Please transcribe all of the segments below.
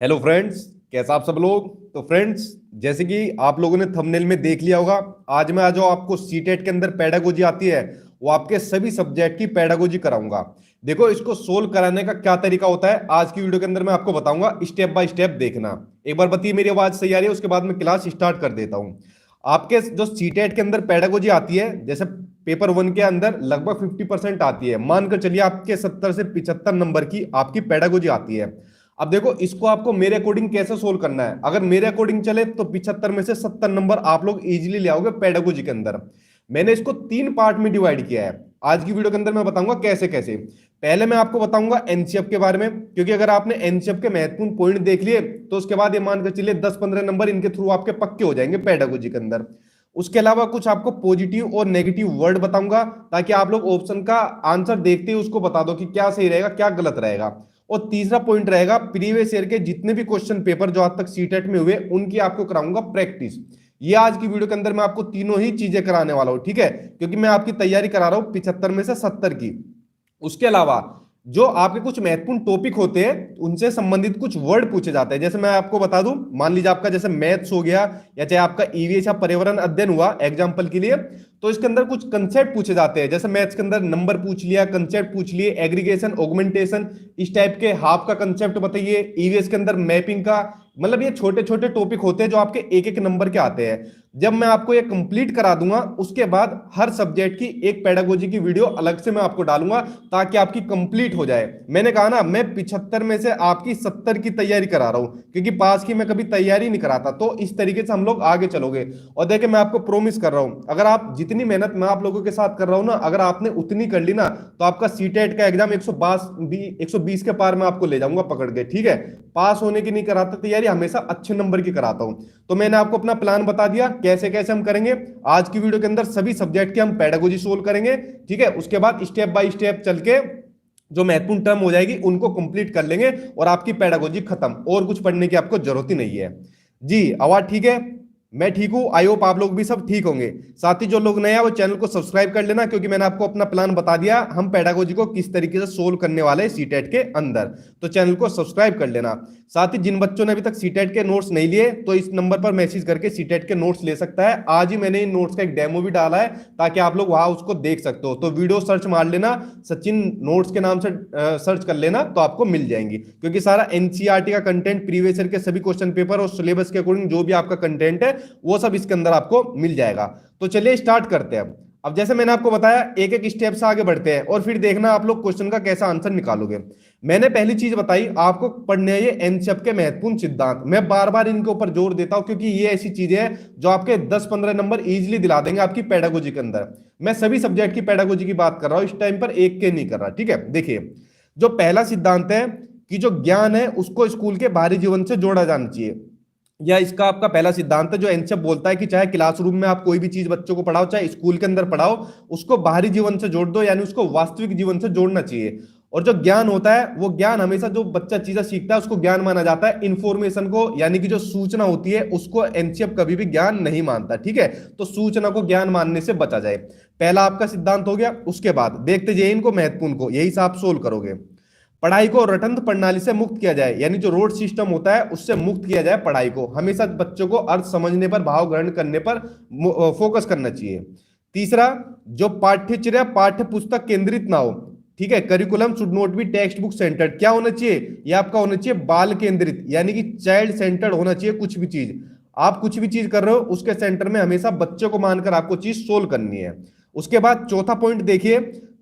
Hello friends, कैसा आप सब लोग। तो फ्रेंड्स, जैसे कि आप लोगों ने थंबनेल में देख लिया होगा, आज मैं जो आपको सीटेट के अंदर पेडागोजी आती है वो आपके सभी सब्जेक्ट की पेडागोजी कराऊंगा। देखो, इसको सोल्व कराने का क्या तरीका होता है आज की वीडियो के अंदर मैं आपको बताऊंगा, स्टेप बाय स्टेप देखना। एक बार बताइए मेरी आवाज सही आ रही है, उसके बाद मैं क्लास स्टार्ट कर देता हूं। आपके जो सीटेट के अंदर पेडागोजी आती है, जैसे पेपर वन के अंदर लगभग 50% आती है, मानकर चलिए आपके 70 से 75 नंबर की आपकी पेडागोजी आती है। अब देखो, इसको आपको मेरे अकॉर्डिंग कैसे सोल्व करना है। अगर मेरे अकॉर्डिंग चले तो 75 में से 70 नंबर आप लोग इजीली ले आओगे पेडागोजी के अंदर। मैंने इसको 3 पार्ट में डिवाइड किया है। आज की वीडियो के अंदर मैं बताऊंगा कैसे कैसे। पहले मैं आपको बताऊंगा एनसीएफ के बारे में, क्योंकि अगर आपने एनसीएफ के महत्वपूर्ण पॉइंट देख लिए तो उसके बाद ये मानकर चलिए 10-15 नंबर इनके थ्रू आपके पक्के हो जाएंगे पेडागोजी के अंदर। उसके अलावा कुछ आपको पॉजिटिव और नेगेटिव वर्ड बताऊंगा, ताकि आप लोग ऑप्शन का आंसर देखते ही उसको बता दो कि क्या सही रहेगा क्या गलत रहेगा। और तीसरा पॉइंट रहेगा, प्रीवियस ईयर के जितने भी क्वेश्चन पेपर जो आज तक सीटेट में हुए उनकी आपको कराऊंगा प्रैक्टिस। ये आज की वीडियो के अंदर मैं आपको तीनों ही चीजें कराने वाला हूं, ठीक है, क्योंकि मैं आपकी तैयारी करा रहा हूं 75 में से 70 की। उसके अलावा जो आपके कुछ महत्वपूर्ण टॉपिक होते हैं उनसे संबंधित कुछ वर्ड पूछे जाते हैं। जैसे मैं आपको बता दूं, मान लीजिए आपका जैसे मैथ्स हो गया, या चाहे आपका ईवीएस या पर्यावरण अध्ययन हुआ एग्जाम्पल के लिए, तो इसके अंदर कुछ कंसेप्ट पूछे जाते हैं। जैसे मैथ्स के अंदर नंबर पूछ लिया, कंसेप्ट पूछ लिए, एग्रीगेशन, ऑगमेंटेशन, इस टाइप के हाफ का कंसेप्ट बताइए। ईवीएस के अंदर मैपिंग का, मतलब ये छोटे छोटे टॉपिक होते हैं जो आपके एक एक नंबर के आते हैं। जब मैं आपको ये कंप्लीट करा दूंगा उसके बाद हर सब्जेक्ट की एक पेडागोजी की वीडियो अलग से मैं आपको डालूंगा, ताकि आपकी कंप्लीट हो जाए। मैंने कहा ना, मैं 75 में से आपकी 70 की तैयारी करा रहा हूं, क्योंकि पास की मैं कभी तैयारी नहीं कराता। तो इस तरीके से हम लोग आगे चलोगे। और देखिए, मैं आपको प्रोमिस कर रहा हूं, अगर आप जितनी मेहनत मैं आप लोगों के साथ कर रहा हूं ना, अगर आपने उतनी कर ली ना, तो आपका सीटेट का एग्जाम 120 के पार मैं आपको ले जाऊंगा पकड़ के, ठीक है। पास होने की नहीं कराता तैयारी, हमेशा अच्छे नंबर की कराता हूं। तो मैंने आपको अपना प्लान बता दिया कैसे कैसे हम करेंगे। आज की वीडियो के अंदर सभी सब्जेक्ट के हम पेडागोजी सोल्व करेंगे, ठीक है। उसके बाद स्टेप बाय स्टेप चल के जो महत्वपूर्ण टर्म हो जाएगी उनको कंप्लीट कर लेंगे, और आपकी पेडागोजी खत्म, और कुछ पढ़ने की आपको जरूरत ही नहीं है। जी, आवाज ठीक है? मैं ठीक हूं, आई होप आप लोग भी सब ठीक होंगे। साथ ही जो लोग नए हैं वो चैनल को सब्सक्राइब कर लेना, क्योंकि मैंने आपको अपना प्लान बता दिया हम पेडागोजी को किस तरीके से सोल्व करने वाले हैं सीटेट के अंदर। तो चैनल को सब्सक्राइब कर लेना। साथ ही जिन बच्चों ने अभी तक सीटेट के नोट्स नहीं लिए तो इस नंबर पर मैसेज करके सीटेट के नोट्स ले सकता है। आज ही मैंने इन नोट्स का एक डेमो भी डाला है, ताकि आप लोग वहां उसको देख सकते हो। तो वीडियो सर्च मार लेना, सचिन नोट्स के नाम से सर्च कर लेना, तो आपको मिल जाएंगी। क्योंकि सारा एनसीईआरटी का कंटेंट, प्रीवियस ईयर के सभी क्वेश्चन पेपर और सिलेबस के अकॉर्डिंग जो भी आपका कंटेंट है वो सब इसके अंदर आपको मिल जाएगा। तो चलिए स्टार्ट करते हैं। अब जैसे मैंने आपको बताया, एक एक स्टेप से आगे बढ़ते हैं और फिर देखना आप लोग क्वेश्चन का कैसा आंसर निकालोगे। मैंने पहली चीज बताई आपको, पढ़ने है ये एनसीईआरटी के महत्वपूर्ण सिद्धांत। मैं बार बार इनके ऊपर जोर देता हूं, क्योंकि ये ऐसी चीजें हैं जो आपके 10-15 नंबर इजीली दिला देंगे आपकी पेडागोजी के अंदर। मैं सभी सब्जेक्ट की पेडागोजी की बात कर रहा हूं इस टाइम पर, एक के नहीं कर रहा, ठीक है। देखिए, जो पहला सिद्धांत है कि जो ज्ञान है उसको स्कूल के बाहरी जीवन से जोड़ा जाना चाहिए, या इसका आपका पहला सिद्धांत है जो एनसीईआरटी बोलता है कि चाहे क्लासरूम में आप कोई भी चीज बच्चों को पढ़ाओ, चाहे स्कूल के अंदर पढ़ाओ, उसको बाहरी जीवन से जोड़ दो, यानी उसको वास्तविक जीवन से जोड़ना चाहिए। और जो ज्ञान होता है वो ज्ञान हमेशा, जो बच्चा चीजें सीखता है उसको ज्ञान माना जाता है। इंफॉर्मेशन को, यानी कि जो सूचना होती है उसको एनसीईआरटी कभी भी ज्ञान नहीं मानता, ठीक है। तो सूचना को ज्ञान मानने से बचा जाए, पहला आपका सिद्धांत हो गया। उसके बाद देखते जाइए इनको महत्वपूर्ण को, यही से आप सोल्व करोगे। पढ़ाई को रटंत प्रणाली से मुक्त किया जाए, यानी जो रोड सिस्टम होता है उससे मुक्त किया जाए पढ़ाई को। हमेशा बच्चों को अर्थ समझने पर, भाव ग्रहण करने पर फोकस करना चाहिए। तीसरा, जो पाठ्यचर्या पाठ्य पुस्तक केंद्रित ना हो, ठीक है। Curriculum should not be text book centred. क्या होना चाहिए? ये आपका होना चाहिए बाल केंद्रित, यानी कि चाइल्ड सेंटर्ड होना चाहिए। कुछ भी चीज आप कुछ भी चीज कर रहे हो उसके सेंटर में हमेशा बच्चों को मानकर आपको चीज सोल्व करनी है। उसके बाद चौथा पॉइंट देखिए,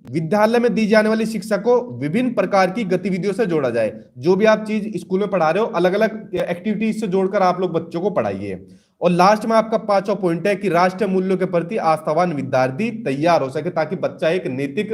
विद्यालय में दी जाने वाली शिक्षा को विभिन्न प्रकार की गतिविधियों से जोड़ा जाए। जो भी आप चीज स्कूल में पढ़ा रहे हो अलग अलग एक्टिविटीज से जोड़कर आप लोग बच्चों को पढ़ाइए। और लास्ट में आपका पांचवा पॉइंट है कि राष्ट्रीय मूल्यों के प्रति आस्थावान विद्यार्थी तैयार हो सके, ताकि बच्चा एक नैतिक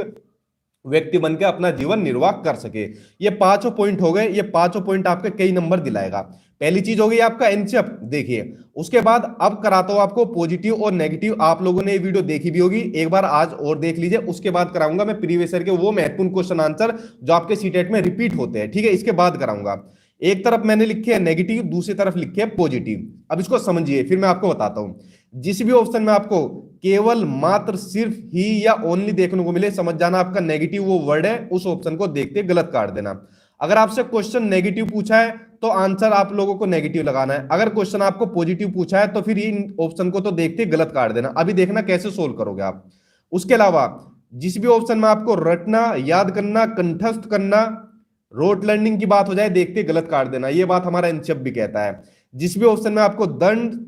व्यक्ति बनकर अपना जीवन निर्वाह कर सके। ये पांचों पॉइंट हो गए, ये पांचों पॉइंट आपके कई नंबर दिलाएगा। पहली चीज हो गई आपका एनसीईआरटी, देखिए। उसके बाद अब कराता हूं आपको पॉजिटिव और नेगेटिव। आप लोगों ने ये वीडियो देखी भी होगी, एक बार आज और देख लीजिए। उसके बाद कराऊंगा मैं प्रीवियस ईयर के वो महत्वपूर्ण क्वेश्चन आंसर जो आपके सीटेट में रिपीट होते हैं, ठीक है। इसके बाद कराऊंगा। एक तरफ मैंने लिखे है नेगेटिव, दूसरी तरफ लिखे है पॉजिटिव। अब इसको समझिए फिर मैं आपको बताता हूं। जिस भी ऑप्शन में आपको केवल मात्र सिर्फ ही या ओनली देखने को मिले, समझ जाना आपका नेगेटिव वो वर्ड है, उस ऑप्शन को देखते गलत काट देना। अगर आपसे क्वेश्चन नेगेटिव पूछा है तो आंसर आप लोगों को नेगेटिव लगाना है, अगर क्वेश्चन आपको पॉजिटिव पूछा है तो फिर इन ऑप्शन को तो देखते गलत काट देना। अभी देखना कैसे सोल्व करोगे आप। उसके अलावा जिस भी ऑप्शन में आपको रटना, याद करना, कंठस्थ करना, रोट लर्निंग की बात हो जाए, देखते गलत काट देना। ये बात हमारा एनसीएफ भी कहता है। जिस भी ऑप्शन में आपको दंड,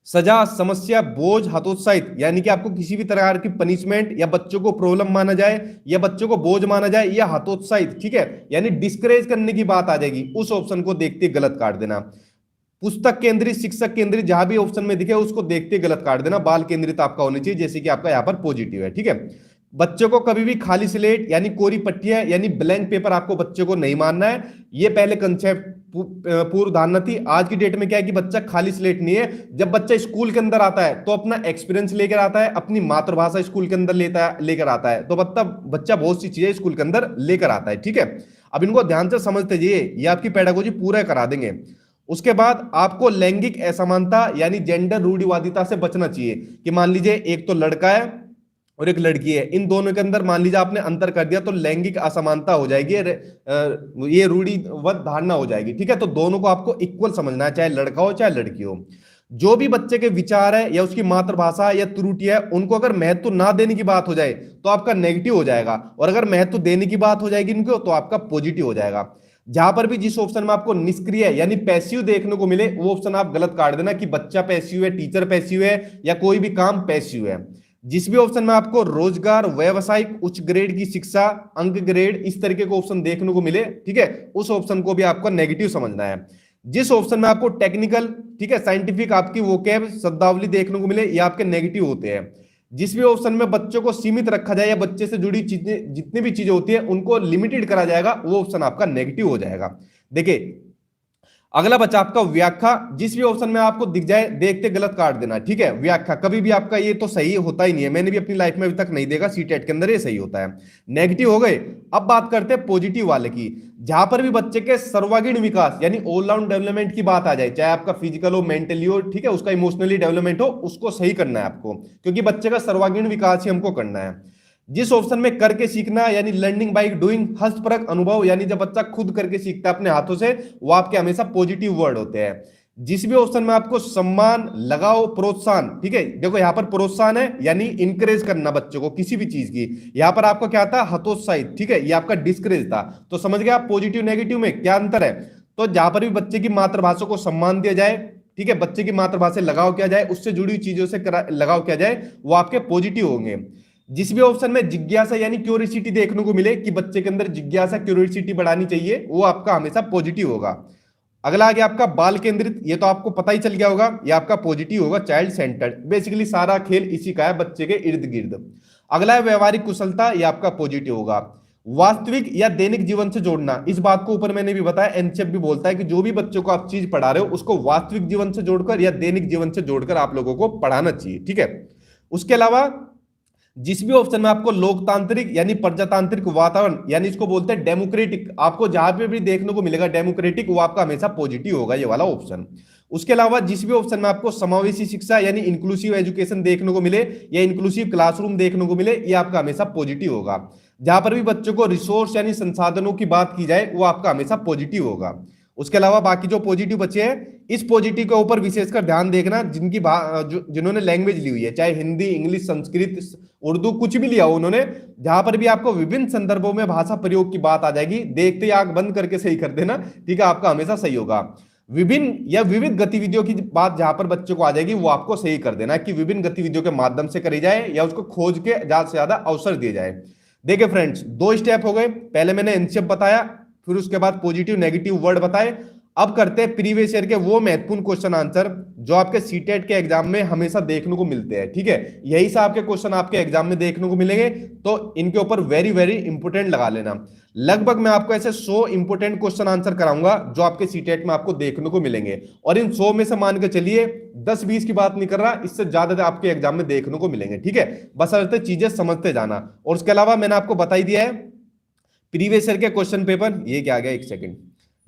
सजा, समस्या, बोझ, हतोत्साहित यानी कि आपको किसी भी तरह की पनिशमेंट या बच्चों को प्रॉब्लम माना जाए या बच्चों को बोझ माना जाए या हतोत्साहित, ठीक है, यानी डिस्करेज करने की बात आ जाएगी, उस ऑप्शन को देखते गलत काट देना। पुस्तक केंद्रित, शिक्षक केंद्रित, जहां भी ऑप्शन में दिखे उसको देखते गलत काट देना। बाल केंद्रित आपका होना चाहिए, जैसे कि आपका यहां पर पॉजिटिव है, ठीक है। बच्चों को कभी भी खाली स्लेट यानी कोरी पट्टियां यानी ब्लैंक पेपर आपको बच्चे को नहीं मानना है। ये पहले कंसेप्ट पूर्व धारणा थी। आज की डेट में क्या है कि बच्चा खाली स्लेट नहीं है। जब बच्चा स्कूल के अंदर आता है तो अपना एक्सपीरियंस लेकर आता है, अपनी मातृभाषा स्कूल के अंदर लेकर आता है, तो बच्चा बहुत सी चीजें स्कूल के अंदर लेकर आता है, ठीक है। अब इनको ध्यान से समझते जाइए, ये आपकी पेडागोजी पूरा करा देंगे। उसके बाद आपको लैंगिक असमानता यानी जेंडर रूढ़िवादिता से बचना चाहिए कि मान लीजिए एक तो लड़का है और एक लड़की है, इन दोनों के अंदर मान लीजिए आपने अंतर कर दिया तो लैंगिक असमानता हो जाएगी, ये रूढ़िवाद धारणा हो जाएगी, ठीक है। तो दोनों को आपको इक्वल समझना है, चाहे लड़का हो चाहे लड़की हो। जो भी बच्चे के विचार है या उसकी मातृभाषा या त्रुटि है, उनको अगर महत्व ना देने की बात हो जाए तो आपका नेगेटिव हो जाएगा, और अगर महत्व देने की बात हो जाएगी इनको तो आपका पॉजिटिव हो जाएगा। जहां पर भी जिस ऑप्शन में आपको निष्क्रिय यानी पैसिव देखने को मिले वो ऑप्शन आप गलत काट देना कि बच्चा पैसिव है, टीचर पैसिव है या कोई भी काम पैसिव है। जिस भी ऑप्शन में आपको रोजगार, व्यवसायिक, उच्च ग्रेड की शिक्षा, अंक ग्रेड, इस तरीके का ऑप्शन देखने को मिले, ठीक है, उस ऑप्शन को भी आपको नेगेटिव समझना है। जिस ऑप्शन में आपको टेक्निकल, ठीक है, साइंटिफिक आपकी वोकैब, शब्दावली देखने को मिले, ये आपके नेगेटिव होते हैं। जिस भी ऑप्शन में बच्चों को सीमित रखा जाए या बच्चे से जुड़ी चीजें, जितनी भी चीजें होती है उनको लिमिटेड करा जाएगा, वो ऑप्शन आपका नेगेटिव हो जाएगा। देखिए अगला बच्चा आपका व्याख्या। जिस भी ऑप्शन में आपको दिख जाए देखते गलत काट देना, ठीक है। व्याख्या कभी भी आपका ये तो सही होता ही नहीं है, मैंने भी अपनी लाइफ में अभी तक नहीं देखा, सीटेट के अंदर ये सही होता है, नेगेटिव हो गए। अब बात करते हैं पॉजिटिव वाले की। जहां पर भी बच्चे के सर्वांगीण विकास यानी ऑलराउंड डेवलपमेंट की बात आ जाए, चाहे आपका फिजिकल हो, मेंटली हो, ठीक है, उसका इमोशनली डेवलपमेंट हो, उसको सही करना है आपको, क्योंकि बच्चे का सर्वांगीण विकास ही हमको करना है। जिस ऑप्शन में करके सीखना यानी लर्निंग बाय डूइंग, हस्तपरक अनुभव यानी जब बच्चा खुद करके सीखता है अपने हाथों से, वो आपके हमेशा पॉजिटिव वर्ड होते हैं। जिस भी ऑप्शन में आपको सम्मान, लगाओ, प्रोत्साहन, ठीक है, देखो यहां पर प्रोत्साहन है यानी इंकरेज करना बच्चों को किसी भी चीज की, यहां पर आपको क्या था, हतोत्साहित, ठीक है, ये आपका डिस्करेज था। तो समझ गए आप पॉजिटिव नेगेटिव में क्या अंतर है। तो जहां पर भी बच्चे की मातृभाषा को सम्मान दिया जाए, ठीक है, बच्चे की मातृभाषा से लगाव किया जाए, उससे जुड़ी हुई चीजों से लगाव किया जाए, वो आपके पॉजिटिव होंगे। जिस भी ऑप्शन में जिज्ञासा यानी क्यूरियोसिटी देखने को मिले कि बच्चे के अंदर जिज्ञासा, क्यूरियोसिटी बढ़ानी चाहिए, वो आपका हमेशा पॉजिटिव होगा। अगला आ गया आपका बाल केंद्रित, ये तो आपको पता ही चल गया होगा, ये आपका पॉजिटिव होगा, चाइल्ड सेंटर्ड, बेसिकली सारा खेल इसी का है, बच्चे के इर्द गिर्द। अगला है व्यवहारिक कुशलता, ये आपका पॉजिटिव होगा। वास्तविक या दैनिक जीवन से जोड़ना, इस बात को ऊपर मैंने भी बताया, एनसीएफ भी बोलता है कि जो भी बच्चों को आप चीज पढ़ा रहे हो उसको वास्तविक जीवन से जोड़कर या दैनिक जीवन से जोड़कर आप लोगों को पढ़ाना चाहिए, ठीक है। उसके अलावा जिस भी ऑप्शन में आपको लोकतांत्रिक यानी प्रजातांत्रिक वातावरण यानी इसको बोलते हैं डेमोक्रेटिक, आपको जहां पे भी देखने को मिलेगा डेमोक्रेटिक, वो आपका हमेशा पॉजिटिव होगा, ये वाला ऑप्शन। उसके अलावा जिस भी ऑप्शन में आपको समावेशी शिक्षा यानी इंक्लूसिव एजुकेशन देखने को मिले या इंक्लूसिव क्लासरूम देखने को मिले, ये आपका हमेशा पॉजिटिव होगा। जहां पर भी बच्चों को रिसोर्स यानी संसाधनों की बात की जाए, वो आपका हमेशा पॉजिटिव होगा। उसके अलावा बाकी जो पॉजिटिव बचे हैं, इस पॉजिटिव के ऊपर विशेषकर ध्यान देखना, जिन्होंने लैंग्वेज ली हुई है, चाहे हिंदी, इंग्लिश, संस्कृत, उर्दू, कुछ भी लिया हो उन्होंने, जहां पर भी आपको विभिन्न संदर्भों में भाषा प्रयोग की बात आ जाएगी, देखते ही आंख बंद करके सही कर देना, ठीक है, आपका हमेशा सही होगा। विभिन्न या विविध गतिविधियों की बात जहां पर बच्चों को आ जाएगी, वो आपको सही कर देना कि विभिन्न गतिविधियों के माध्यम से करी जाए या उसको खोज के ज्यादा से ज्यादा अवसर दिए जाए। देखिए फ्रेंड्स, दो स्टेप हो गए, पहले मैंने एनसीएफ बताया, फिर उसके बाद पॉजिटिव नेगेटिव वर्ड बताए। अब करते हैं प्रीवियस ईयर के वो महत्वपूर्ण क्वेश्चन आंसर जो आपके सीटेट के एग्जाम में हमेशा देखने को मिलते हैं, ठीक है। यही से आपके क्वेश्चन आपके एग्जाम में देखने को मिलेंगे, तो इनके ऊपर वेरी वेरी इंपोर्टेंट लगा लेना। लगभग मैं आपको ऐसे 100 इंपोर्टेंट क्वेश्चन आंसर कराऊंगा जो आपके सीटेट में आपको देखने को मिलेंगे, और इन 100 में से मान के चलिए 10-20 की बात नहीं कर रहा, इससे ज्यादा आपके एग्जाम में देखने को मिलेंगे, ठीक है। बशर्ते चीजें समझते जाना। और उसके अलावा मैंने आपको बता ही दिया है प्रीवियस ईयर के क्वेश्चन पेपर, ये क्या आ गया, एक सेकंड,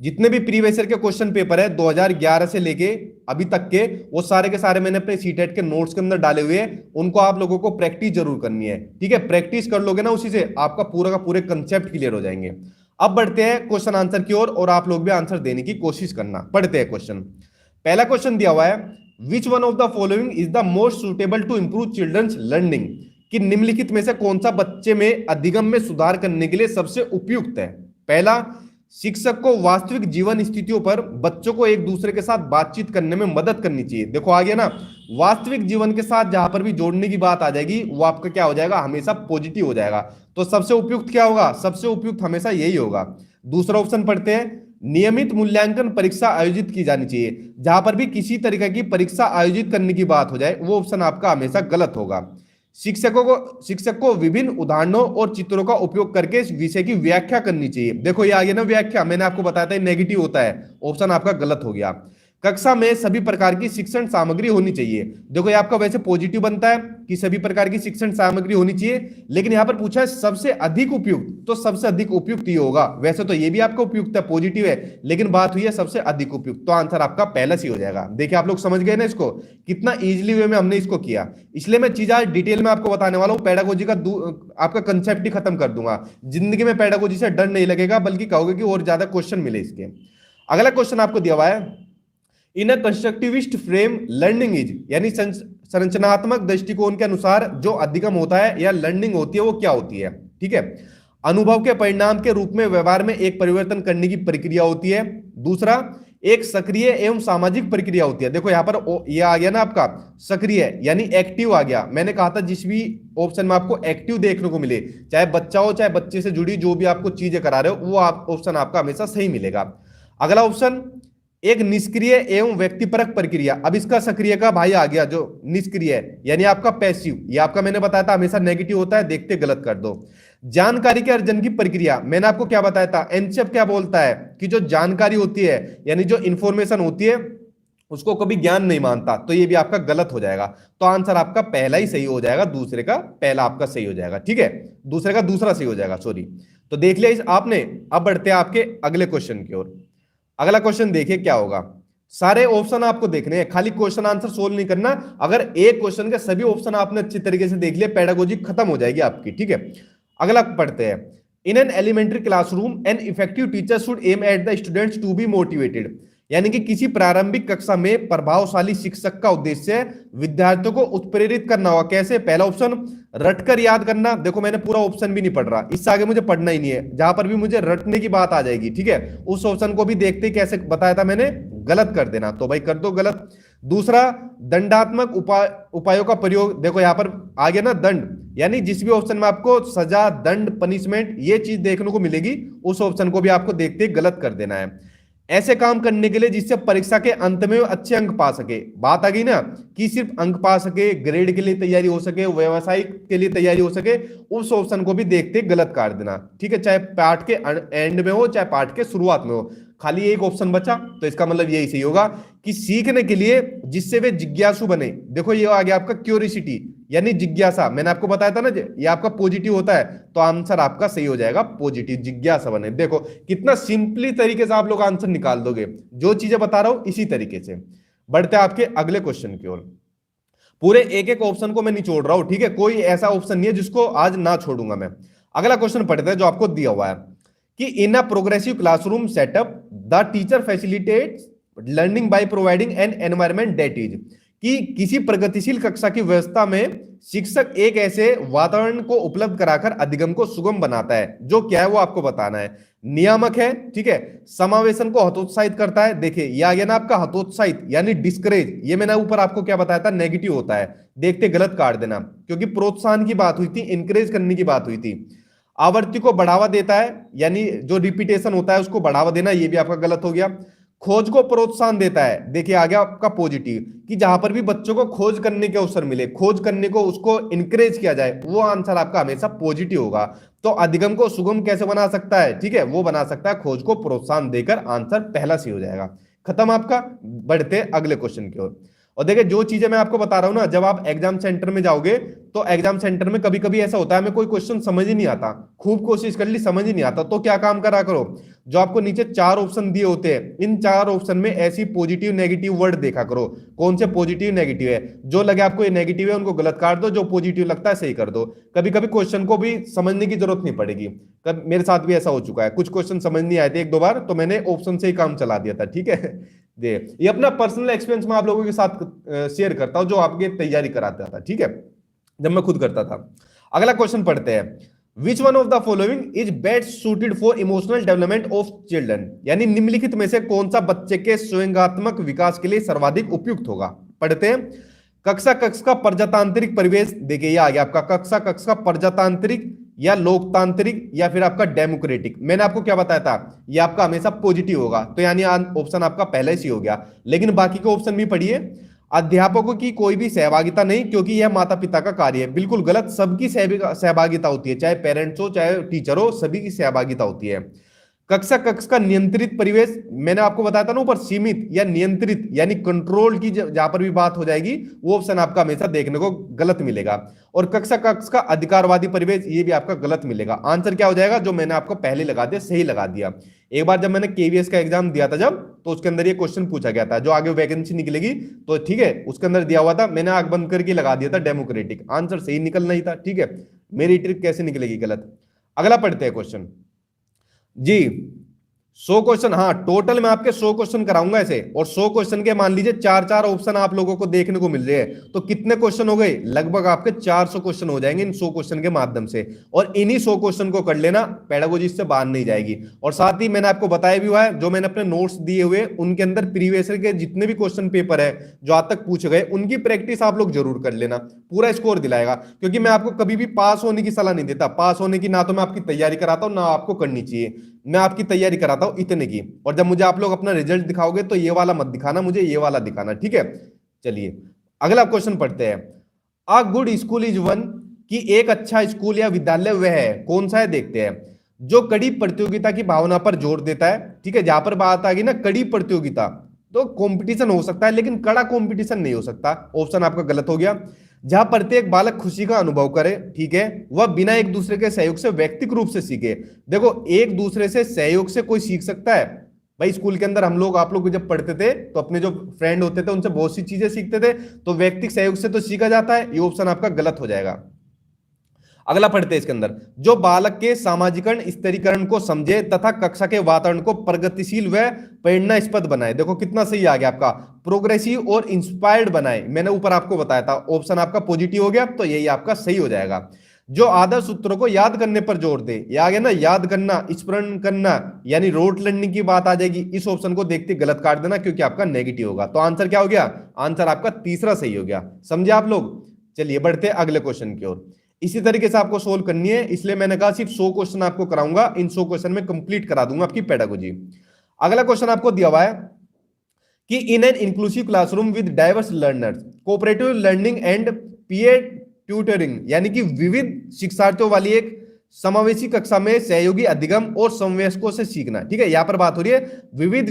जितने भी प्रीवियस ईयर के क्वेश्चन पेपर है 2011 से लेके अभी तक के, वो सारे के सारे मैंने अपने सीटेट के नोट्स के अंदर डाले हुए हैं, उनको आप लोगों को प्रैक्टिस जरूर करनी है, ठीक है। प्रैक्टिस कर लोगे ना, उसी से आपका पूरा का पूरे कंसेप्ट क्लियर हो जाएंगे। अब बढ़ते हैं क्वेश्चन आंसर की ओर और आप लोग भी आंसर देने की कोशिश करना। पढ़ते हैं क्वेश्चन। पहला क्वेश्चन दिया हुआ है, which one of the following is the most suitable to improve children's learning, कि निम्नलिखित में से कौन सा बच्चे में अधिगम में सुधार करने के लिए सबसे उपयुक्त है। पहला, शिक्षक को वास्तविक जीवन स्थितियों पर बच्चों को एक दूसरे के साथ बातचीत करने में मदद करनी चाहिए। देखो आ गया ना, वास्तविक जीवन के साथ जहां पर भी जोड़ने की बात आ जाएगी वो आपका क्या हो जाएगा, हमेशा पॉजिटिव हो जाएगा। तो सबसे उपयुक्त क्या होगा, सबसे उपयुक्त हमेशा यही होगा। दूसरा ऑप्शन पढ़ते हैं, नियमित मूल्यांकन परीक्षा आयोजित की जानी चाहिए। जहां पर भी किसी तरीके की परीक्षा आयोजित करने की बात हो जाए वो ऑप्शन आपका हमेशा गलत होगा। शिक्षक को विभिन्न उदाहरणों और चित्रों का उपयोग करके इस विषय की व्याख्या करनी चाहिए। देखो ये आ गया ना व्याख्या, मैंने आपको बताया था नेगेटिव होता है, ऑप्शन आपका गलत हो गया। कक्षा में सभी प्रकार की शिक्षण सामग्री होनी चाहिए। देखो ये आपका वैसे पॉजिटिव बनता है कि सभी प्रकार की शिक्षण सामग्री होनी चाहिए, लेकिन यहां पर पूछा है सबसे अधिक उपयुक्त, तो सबसे अधिक उपयुक्त ये होगा। वैसे तो ये भी आपका उपयुक्त है, पॉजिटिव है, लेकिन बात हुई है सबसे अधिक उपयुक्त, तो आंसर आपका पहला सी हो जाएगा। देखिए आप लोग समझ गए ना इसको, कितना इजिली वे में हमने इसको किया। इसलिए मैं चीज आज डिटेल में आपको बताने वाला हूं, पेडागोजी का आपका कंसेप्ट ही खत्म कर दूंगा। जिंदगी में पेडागोजी से डर नहीं लगेगा, बल्कि कहोगे कि और ज्यादा क्वेश्चन मिले इसके। अगला क्वेश्चन आपको दिया हुआ है, in a constructivist frame learning is, यानी संरचनात्मक दृष्टिकोण के अनुसार जो अधिगम होता है या लर्निंग होती है वो क्या होती है। ठीक है, अनुभव के परिणाम के रूप में व्यवहार में एक परिवर्तन करने की प्रक्रिया होती है। दूसरा, एक सक्रिय एवं सामाजिक प्रक्रिया होती है। देखो यहां पर ये आ गया ना आपका सक्रिय, यानी एक्टिव आ गया। मैंने कहा था जिस भी ऑप्शन में आपको एक्टिव देखने को मिले, चाहे बच्चा हो चाहे बच्चे से जुड़ी जो भी आपको चीजें करा रहे हो, वो ऑप्शन आपका हमेशा सही मिलेगा। अगला ऑप्शन, एक निष्क्रिय एवं व्यक्तिपरक प्रक्रिया। अब इसका सक्रिय का भाई आ गया जो निष्क्रिय है, यानी आपका पैसिव, ये आपका मैंने बताया था हमेशा नेगेटिव होता है, देखते गलत कर दो। जानकारी के अर्जन की प्रक्रिया, मैंने आपको क्या बताया था, एनसेप क्या बोलता है कि जो जानकारी होती है यानी जो इंफॉर्मेशन होती है उसको कभी ज्ञान नहीं मानता, तो ये भी आपका गलत हो जाएगा। तो आंसर आपका पहला ही सही हो जाएगा, दूसरे का पहला आपका सही हो जाएगा। ठीक है, दूसरे का दूसरा सही हो जाएगा, सॉरी। तो देख लिया इस आपने। अब बढ़ते हैं आपके अगले क्वेश्चन की ओर। अगला क्वेश्चन देखिए क्या होगा। सारे ऑप्शन आपको देखने हैं, खाली क्वेश्चन आंसर सोल्व नहीं करना। अगर एक क्वेश्चन के सभी ऑप्शन आपने अच्छी तरीके से देख लिए, पेडागोजी खत्म हो जाएगी आपकी। ठीक है, अगला पढ़ते हैं, in an elementary classroom an effective teacher should aim at the students to be motivated, यानी कि किसी प्रारंभिक कक्षा में प्रभावशाली शिक्षक का उद्देश्य विद्यार्थियों को उत्प्रेरित करना होगा। कैसे? पहला ऑप्शन, रटकर याद करना। देखो मैंने पूरा ऑप्शन भी नहीं पढ़ रहा, इससे आगे मुझे पढ़ना ही नहीं है, जहां पर भी मुझे रटने की बात आ जाएगी, ठीक है, उस ऑप्शन को भी देखते कैसे बताया था मैंने, गलत कर देना, तो भाई कर दो गलत। दूसरा, दंडात्मक उपायों का प्रयोग। देखो यहां पर आ गया ना दंड, यानी जिस भी ऑप्शन में आपको सजा, दंड, पनिशमेंट ये चीज देखने को मिलेगी, उस ऑप्शन को भी आपको देखते गलत कर देना है। ऐसे काम करने के लिए जिससे परीक्षा के अंत में अच्छे अंक पा सके। बात आ गई ना कि सिर्फ अंक पा सके, ग्रेड के लिए तैयारी हो सके, व्यवसायिक के लिए तैयारी हो सके, उस ऑप्शन को भी देखते गलत कर देना। ठीक है, चाहे पार्ट के एंड में हो चाहे पार्ट के शुरुआत में हो, खाली एक ऑप्शन बचा, तो इसका मतलब यही सही होगा कि सीखने के लिए जिससे वे जिज्ञासु बने। देखो ये आ गया आपका क्यूरियोसिटी, यानी जिज्ञासा। मैंने आपको बताया था ना ये आपका पॉजिटिव होता है, तो आंसर आपका सही हो जाएगा पॉजिटिव, जिज्ञासा बने। देखो कितना सिंपली तरीके से आप लोग आंसर निकाल दोगे, जो चीजें बता रहा हूं इसी तरीके से। बढ़ते आपके अगले क्वेश्चन की ओर। पूरे एक एक ऑप्शन को मैं निचोड़ रहा हूं, ठीक है, कोई ऐसा ऑप्शन नहीं है जिसको आज ना छोड़ूंगा मैं। अगला क्वेश्चन पढ़ते हैं जो आपको दिया हुआ है कि in a progressive classroom setup the teacher facilitates learning by providing an environment that is, कि किसी प्रगतिशील कक्षा की व्यवस्था में शिक्षक एक ऐसे वातावरण को उपलब्ध कराकर अधिगम को सुगम बनाता है। जो क्या है वो आपको बताना है। नियामक है, ठीक है, समावेशन को हतोत्साहित करता है। देखिए ये आ गया ना आपका हतोत्साहित, यानी डिस्करेज, ये मैंने ऊपर आपको क्या बताया था, नेगेटिव होता है, देखते गलत काट देना, क्योंकि प्रोत्साहन की बात हुई थी, इंकरेज करने की बात हुई थी। आवृत्ति को बढ़ावा देता है, यानी जो रिपीटेशन होता है उसको बढ़ावा देना, ये भी आपका गलत हो गया। खोज को प्रोत्साहन देता है, देखिए आ गया आपका पॉजिटिव, कि जहां पर भी बच्चों को खोज करने के अवसर मिले, खोज करने को उसको इंकरेज किया जाए, वो आंसर आपका हमेशा पॉजिटिव होगा। तो अधिगम को सुगम कैसे बना सकता है, ठीक है, वो बना सकता है खोज को प्रोत्साहन देकर, आंसर पहला सी हो जाएगा। खत्म आपका। बढ़ते अगले क्वेश्चन की ओर। और देखिए जो चीजें मैं आपको बता रहा हूं ना, जब आप एग्जाम सेंटर में जाओगे तो एग्जाम सेंटर में कभी कभी ऐसा होता है हमें कोई क्वेश्चन समझ ही नहीं आता, खूब कोशिश कर ली समझ ही नहीं आता, तो क्या काम करा करो, जो आपको नीचे 4 ऑप्शन दिए होते हैं, इन 4 ऑप्शन में ऐसी पॉजिटिव नेगेटिव वर्ड देखा करो, कौन से पॉजिटिव नेगेटिव है। जो लगे आपको ये नेगेटिव है उनको गलत काट दो, जो पॉजिटिव लगता है सही कर दो। कभी कभी क्वेश्चन को भी समझने की जरूरत नहीं पड़ेगी, कब मेरे साथ भी ऐसा हो चुका है, कुछ क्वेश्चन समझ नहीं आए थे 1-2 बार, तो मैंने ऑप्शन से ही काम चला दिया था, ठीक है। दे ये अपना पर्सनल एक्सपीरियंस मैं आप लोगों के साथ शेयर करता हूं, जो आपके तैयारी कराता था, ठीक है, जब मैं खुद करता था। अगला क्वेश्चन पढ़ते हैं, which one of the following is best suited for emotional development of children, यानी निम्नलिखित में से कौन सा बच्चे के स्वयंगात्मक विकास के लिए सर्वाधिक उपयुक्त होगा। पढ़ते हैं, कक्षा कक्ष का प्रजातांत्रिक परिवेश, देखिए ये आ गया आपका कक्षा कक्ष का प्रजातांत्रिक या लोकतांत्रिक या फिर आपका डेमोक्रेटिक। मैंने आपको क्या बताया था, ये आपका हमेशा पॉजिटिव होगा, तो यानी ऑप्शन आपका पहले से हो गया। लेकिन बाकी के ऑप्शन भी पढ़िए, अध्यापकों की कोई भी सहभागिता नहीं क्योंकि यह माता पिता का कार्य है, बिल्कुल गलत। सबकी सहभागिता होती है, चाहे पेरेंट्स हो चाहे टीचर हो, सभी की सहभागिता होती है। कक्षा कक्ष का नियंत्रित परिवेश, मैंने आपको बताया था ना ऊपर, सीमित या नियंत्रित यानी कंट्रोल की जहां पर भी बात हो जाएगी, वो ऑप्शन आपका हमेशा देखने को गलत मिलेगा। और कक्षा कक्ष का अधिकारवादी परिवेश, ये भी आपका गलत मिलेगा। आंसर क्या हो जाएगा, जो मैंने आपको पहले लगा दिया, सही लगा दिया। एक बार जब मैंने केवीएस का एग्जाम दिया था जब, तो उसके अंदर ये क्वेश्चन पूछा गया था, जो आगे वैकेंसी निकलेगी तो ठीक है, उसके अंदर दिया हुआ था, मैंने आंख बंद करके लगा दिया था डेमोक्रेटिक, आंसर सही निकलना ही था, ठीक है। मेरी ट्रिक कैसे निकलेगी गलत। अगला पढ़ते हैं क्वेश्चन जी, 100 क्वेश्चन, हाँ टोटल मैं आपके 100 क्वेश्चन कराऊंगा ऐसे, और 100 क्वेश्चन के मान लीजिए 4-4 ऑप्शन आप लोगों को देखने को मिल रहे हैं, तो कितने क्वेश्चन हो गए, लगभग आपके 400 क्वेश्चन हो जाएंगे इन 100 क्वेश्चन के माध्यम से। और इन्हीं 100 क्वेश्चन को कर लेना, पेडागोजी से बाहर नहीं जाएगी। और साथ ही मैंने आपको बताया भी हुआ है, जो मैंने अपने नोट्स दिए हुए उनके अंदर प्रीवियस के जितने भी क्वेश्चन पेपर है जो आज तक पूछे गए, उनकी प्रैक्टिस आप लोग जरूर कर लेना, पूरा स्कोर दिलाएगा। क्योंकि मैं आपको कभी भी पास होने की सलाह नहीं देता, पास होने की ना तो मैं आपकी तैयारी कराता हूं ना आपको करनी चाहिए, मैं आपकी तैयारी कराता हूं इतने की। और जब मुझे आप लोग अपना रिजल्ट दिखाओगे तो ये वाला मत दिखाना, मुझे ये वाला दिखाना, ठीक है। चलिए अगला क्वेश्चन पढ़ते हैं, a good school is one, कि एक अच्छा स्कूल या विद्यालय वह है, कौन सा है देखते हैं, जो कड़ी प्रतियोगिता की भावना पर जोर देता है, ठीक है। जहां पर बात आ गई ना कड़ी प्रतियोगिता, तो कंपटीशन हो सकता है लेकिन कड़ा कंपटीशन नहीं हो सकता, ऑप्शन आपका गलत हो गया। जहां प्रत्येक बालक खुशी का अनुभव करे, ठीक है, वह बिना एक दूसरे के सहयोग से व्यक्तिगत रूप से सीखे। देखो एक दूसरे से सहयोग से कोई सीख सकता है भाई, स्कूल के अंदर हम लोग आप लोग जब पढ़ते थे तो अपने जो फ्रेंड होते थे उनसे बहुत सी चीजें सीखते थे, तो व्यक्तिगत सहयोग से तो सीखा जाता है, ये ऑप्शन आपका गलत हो जाएगा। अगला पढ़ते हैं इसके अंदर, जो बालक के सामाजिकरण स्तरीकरण को समझे तथा कक्षा के वातावरण को प्रगतिशील व प्रेरणास्पद बनाए। देखो कितना सही आ गया आपका, प्रोग्रेसिव और इंस्पायर्ड बनाए, मैंने ऊपर आपको बताया था, ऑप्शन आपका पॉजिटिव हो गया, तो यही आपका सही हो जाएगा। जो आदर्श सूत्रों को याद करने पर जोर दे, ये आ गया ना, याद करना, स्मरण करना, यानी रोट लर्निंग की बात आ जाएगी, इस ऑप्शन को देखते गलत काट देना क्योंकि आपका नेगेटिव होगा। तो आंसर क्या हो गया, आंसर आपका तीसरा सही हो गया, समझे आप लोग। चलिए बढ़ते अगले क्वेश्चन की ओर, इसी तरीके से आपको सोल्व करनी है, इसलिए मैंने कहा सिर्फ 100 क्वेश्चन आपको कराऊंगा, इन 100 क्वेश्चन में कंप्लीट करा दूंगा आपकी पेडागोजी। अगला क्वेश्चन आपको दिया हुआ है कि in an inclusive classroom with diverse learners, cooperative learning and peer tutoring, यानी कि विविध शिक्षार्थियों वाली एक समावेशी कक्षा में सहयोगी अधिगम और समवयस्कों से सीखना, ठीक है। यहां पर बात हो रही है विविध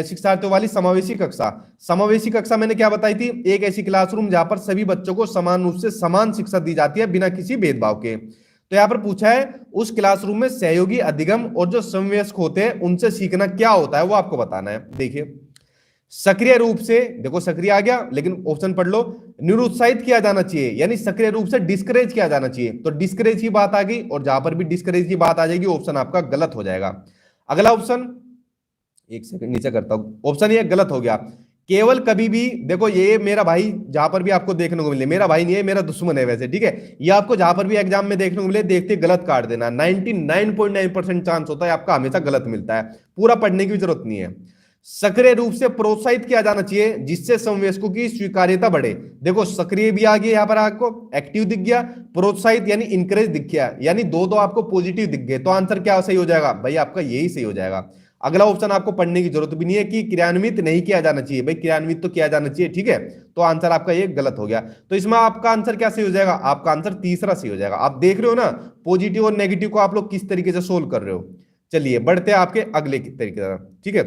शिक्षार्थियों वाली समावेशी कक्षा। समावेशी कक्षा मैंने क्या बताई थी, एक ऐसी क्लासरूम जहां पर सभी बच्चों को समान रूप से समान शिक्षा दी जाती है बिना किसी भेदभाव के। तो यहां पर पूछा है उस क्लासरूम में सहयोगी अधिगम और जो समवयस्क होते हैं उनसे सीखना क्या होता है, वो आपको बताना है। देखिए सक्रिय रूप से, देखो सक्रिय आ गया लेकिन ऑप्शन पढ़ लो, निरुत्साहित किया जाना चाहिए, यानी सक्रिय रूप से डिस्करेज किया जाना चाहिए, तो डिस्करेज की बात आ गई, और जहां पर भी डिस्करेज की बात आ जाएगी ऑप्शन आपका गलत हो जाएगा। अगला ऑप्शन, एक सेकंड नीचे करता हूं, ऑप्शन ये गलत हो गया। केवल कभी भी, देखो ये मेरा भाई जहां पर भी आपको देखने को मिले, मेरा भाई नहीं है मेरा दुश्मन है वैसे, ठीक है, ये आपको जहां पर भी एग्जाम में देखने को मिले देखते गलत काट देना, 99.9% चांस होता है आपका हमेशा गलत मिलता है, पूरा पढ़ने की जरूरत नहीं है। सक्रिय रूप से प्रोत्साहित किया जाना चाहिए जिससे समवयस्कों की स्वीकार्यता बढ़े। देखो सक्रिय भी आ गया यहां पर, आपको एक्टिव दिख गया, प्रोत्साहित यानी इंकरेज दिख गया, यानी दो आपको पॉजिटिव दिख गए, तो आंसर क्या सही हो जाएगा भाई, आपका यही सही हो जाएगा। अगला ऑप्शन आपको पढ़ने की जरूरत भी नहीं है कि क्रियान्वित नहीं किया जाना चाहिए, भाई क्रियान्वित तो किया जाना चाहिए, ठीक है, तो आंसर आपका ये गलत हो गया। तो इसमें आपका आंसर क्या सही हो जाएगा, आपका आंसर तीसरा सही हो जाएगा। आप देख रहे हो ना पॉजिटिव और नेगेटिव को आप लोग किस तरीके से सोल्व कर रहे हो। चलिए बढ़ते हैं आपके अगले तरीके से, ठीक है।